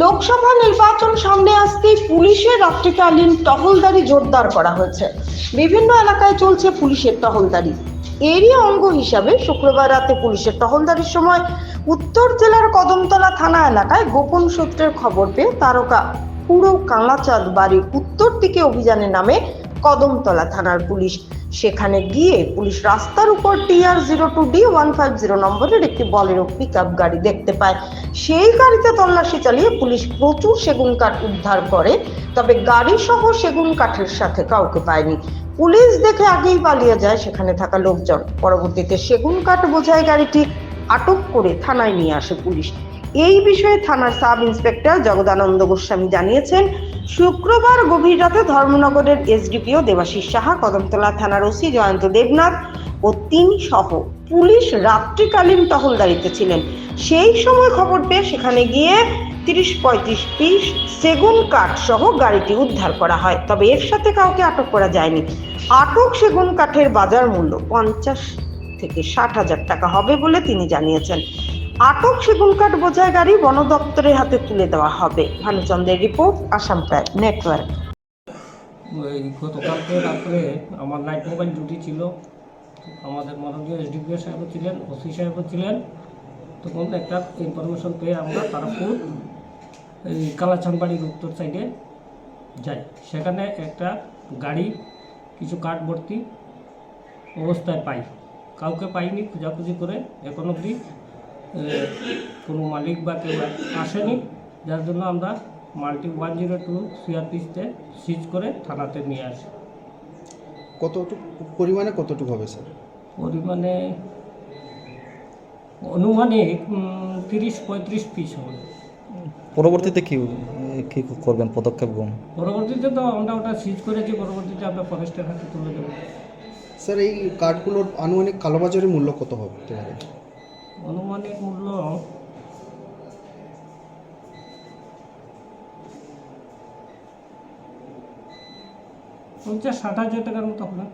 লোকসভা নির্বাচন সামনে আসতেই পুলিশের রাত্রিকালীন টহলদারি জোরদার করা হয়েছে। বিভিন্ন এলাকায় চলছে পুলিশের টহলদারি। এরই অঙ্গ হিসাবে শুক্রবার রাতে পুলিশের টহলদারির সময় উত্তর জেলার কদমতলা থানা এলাকায় গোপন সূত্রের খবর পেয়ে তারকা পুরো কালাচাঁদ বাড়ির উত্তর দিকে অভিযানের নামে কদমতলা থানার পুলিশ। সেখানে গিয়ে পুলিশ রাস্তার উপর TR02D150 নম্বরের একটি বলেরো পিকআপ গাড়ি দেখতে পায়। সেই গাড়িতে তল্লাশি চালিয়ে পুলিশ প্রচুর সেগুন কাঠ উদ্ধার করে, তবে গাড়ি সহ সেগুন কাঠের সাথে কাউকে পায়নি। পুলিশ দেখে আগেই পালিয়ে যায় সেখানে থাকা লোকজন। পরবর্তীতে সেগুন কাঠ বোঝাই গাড়িটি আটক করে থানায় নিয়ে আসে পুলিশ। এই বিষয়ে থানার সাব ইন্সপেক্টর জগদানন্দ গোস্বামী জানিয়েছেন, শুক্রবার গভীর রাতে ধর্মনগরের এসডিপিও দেবাশিস সাহা, কদমতলা থানার ওসি জয়ন্ত দেবনাথ ও তিনি সহ পুলিশ রাত্রিকালীন টহলদারিতে ছিলেন। সেই সময় খবর পেয়ে সেখানে গিয়ে 30-35 পিস সেগুন কাঠ সহ গাড়িটি উদ্ধার করা হয়, তবে এর সাথে কাউকে আটক করা যায়নি। আটক সেগুন কাঠের বাজার মূল্য 50 থেকে 60,000 টাকা হবে বলে তিনি জানিয়েছেন। আটক সেগুন কাঠ বোঝাই গাড়ি বন দপ্তরের হাতে তুলে দেওয়া হবে। ভানুচন্দ্রের রিপোর্ট, আসাম প্রাইম নেটওয়ার্ক। গতকালকে রাত্রে আমার নাইট মোবাইল ডিউটি ছিল, আমাদের মাননীয় এসডিপিও সাহেবও ছিলেন, ওসি সাহেবও ছিলেন। তখন একটা ইনফরমেশন পেয়ে আমরা তারাপুর এই কালাচাঁদবাড়ির উত্তর সাইডে যাই। সেখানে একটা গাড়ি কিছু কাঠ ভর্তি অবস্থায় পাই। কাউকে পাইনি, খোঁজাখুঁজি করে এখন অবধি কোনো মালিক বা কেউ আসেনি, যার জন্য আমরা মাল্টি 102 সিআরপিতে সিজ করে থানাতে নিয়ে আসি। কতটুকু পরিমাণে কতটুকু হবে স্যার? পরিমাণে অনুমানিক 30-35 পিস হবে। পরবর্তীতে কি কি করবেন পদক্ষেপ গ্রহণ? পরবর্তীতে তো আমরা ওটা সিজ করেছি, পরবর্তীতে আমরা ফরেস্টের হাতে তুলে দেবো। স্যার, এই কাঠগুলোর আনুমানিক কালোবাজারের মূল্য কত হবে? অনুমানিক মূল্য 50-60 হাজার টাকার মতো হবে।